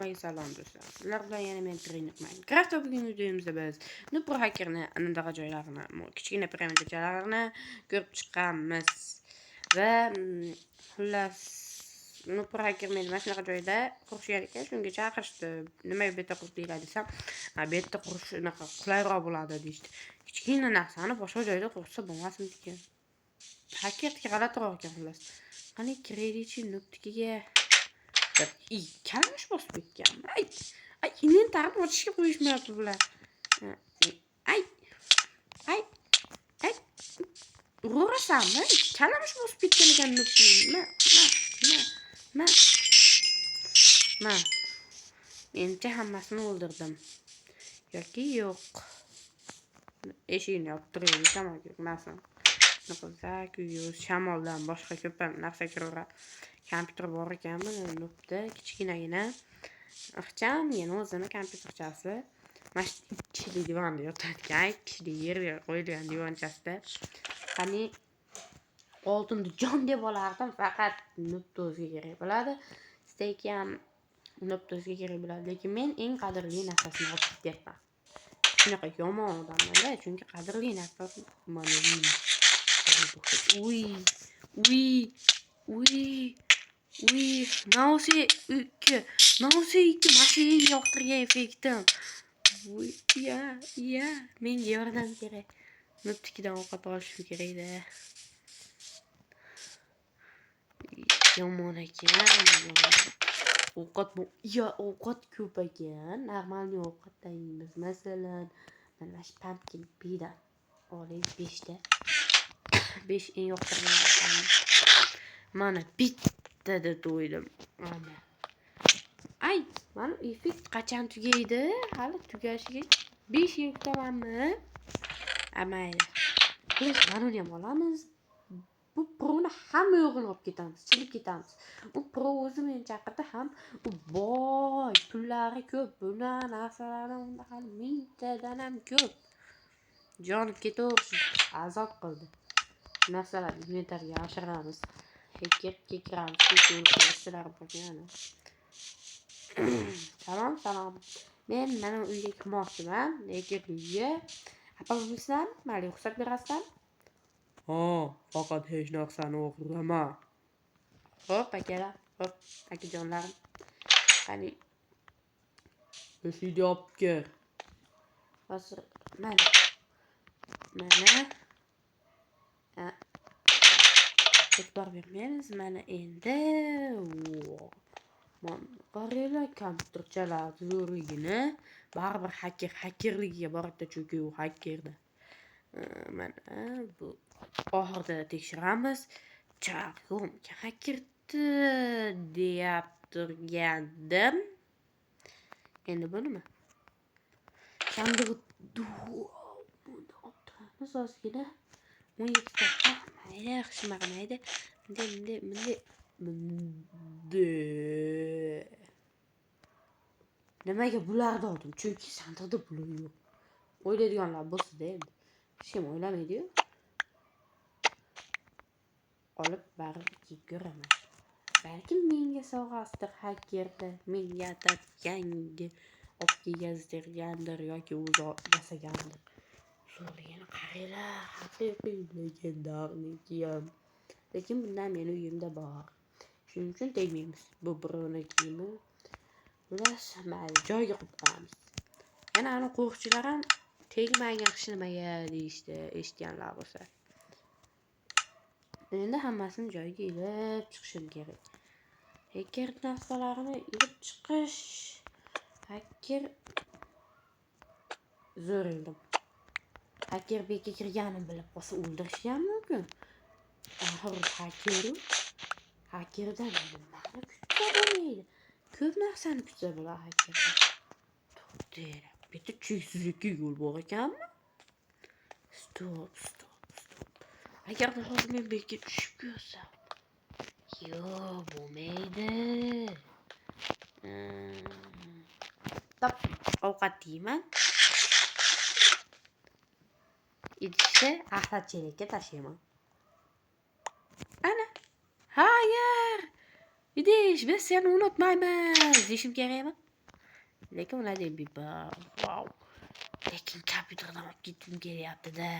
Salom do'stlar. Sizlar bilan yana men trening Minecraft bugungi videomizda biz Nupro hackerni anaqa joylarini, kichkina piramidchalarni ko'rib chiqamiz. Va xullas Nupro hacker meni mana shunaqa joyda qurishgan ekan, shunga chaqirishdi. Nimaga beta qurib deyiladi desam, beta qurish unaqa qulayroq bo'ladi deydi. Kichkina narsani boshqa joyda qursa bo'lmasmikin? Hackerdagi g'alatiroq ekan xullas. Qani kreditchi nuptikiga kalmash bosib ketgan. Ay, inventarni ochishga qo'yishmayapti bular. Ay. Urasanmi? Kalmash bosib ketgan ekan nupni. Ma. Mencha hammasini o'ldirdim. Yoki yo'q. Eshikni yoptirib tamom ketmasin. Naqazak shamoldan boshqa ko'p narsa kiraveradi. Kompyuter bor ekan buni nupda kichkinagina ixchamgina o'zini kompyuterchasi. Mana shu ikkili divanda yotadigan, ikkili yerga qo'yilgan divonchasida. Qani oltinni jon deb olardim, faqat nupda o'ziga kerak bo'ladi. Steak ham nupda o'ziga kerak bo'ladi, lekin men eng qadrli narsasini olib ketyapman. Shunaqa yomon odamman-da, chunki qadrli narsasi mana bu. Uy, mouse 2 mashina yoqtirgan effektim. Menga yordam kerak. Nuptikidan ovqat olishim kerak-da. Yomon ekan. Ovqat ko'p ekan. Normalniy ovqatdan yeymiz. Masalan, mana shu pumpkin pida oling 5 ta. 5 eng yoqtirgan. Mana bittada to'ydim. Mana effekt qachon tugaydi? Hali tugashiga 5 yil kutamanmi? Mayli. Biz mana uni ham olamiz. Bu Pro'ni hamma yo'g'ini olib ketamiz, chilib ketamiz. U Pro o'zi meni chaqirdi ham, u boy, pullari ko'p, buna narsalarni unda hali 1000 tadan ham ko'p. Jon ketaversin, azob qildi. Narsalar inventarga yashiramiz. Hackerga kiramiz, ko'rishlar bo'lgan. Salom. Men mana uyga kirmoqchiman, lekin uyga apa bo'lsam, mayli ruxsat berasizlar? Faqat hech narsani o'g'irlama. Xo'p, akalar, akajonlarim. Qani eshikni yopib kel. Mana. E'tibor bermaymiz. Mana endi. Qaranglar, kompyuterchalar zo'rligini. Baribir hackerligiga boradi, chunki u hackerda. Mana bu oxirida tekshiramiz. Chaqirga hackerdi deyap turgandim. Endi bunimi? Sandiq buni optiramiz ozgina. 17 ta. Mayli, xishmaqmaydi. Nimaga bularni oldim? Chunki sandiqda pul yo'q. O'ylaydiganlar bo'lsa-da endi. Hech kim o'ylamaydi-ku. Olib baribir kiyib ko'raman. Balki menga sovg'asidir hackerda, menga atatgangi olib kelgandir yoki o'zi yasagandir. Zo'rligini qaranglar, haqiqiy legendarniki ham. Lekin bundan meni uyimda bor. Shuning uchun tegmaymiz. Bu birovning kiyimi. Ular mayli joyiga qo'yib qo'yamiz. Yana ana qo'riqchilar ham tegmagan hech nimaga deyishdi, eshitganlar bo'lsa. Endi hammasini joyiga ilib chiqishim kerak. Hacker narsalarini ilib chiqish. Hacker zo'rildim. Hacker bekka kirganini bilib qolsa o'ldirishi ham mumkin. Axir hackerdan nimani kutsa bo'lmaydi. Ko'p narsani kutsa bo'ladi hackerdan. To'xtaylar. Bitta cheksizlikka yo'l bor ekanmi? Stop. Agar hozir men bekka tushib ko'rsam. Yo'q, bo'lmaydi. Ovqat yeyman. Idishni axlat chelakka tashlayman. Ana. Hayır. Idish, biz seni unutmaymiz. Deyishim kerakmi? Lekin ular deb bir wow. Lekin kompyuterdan olib ketgim kelyapti-da.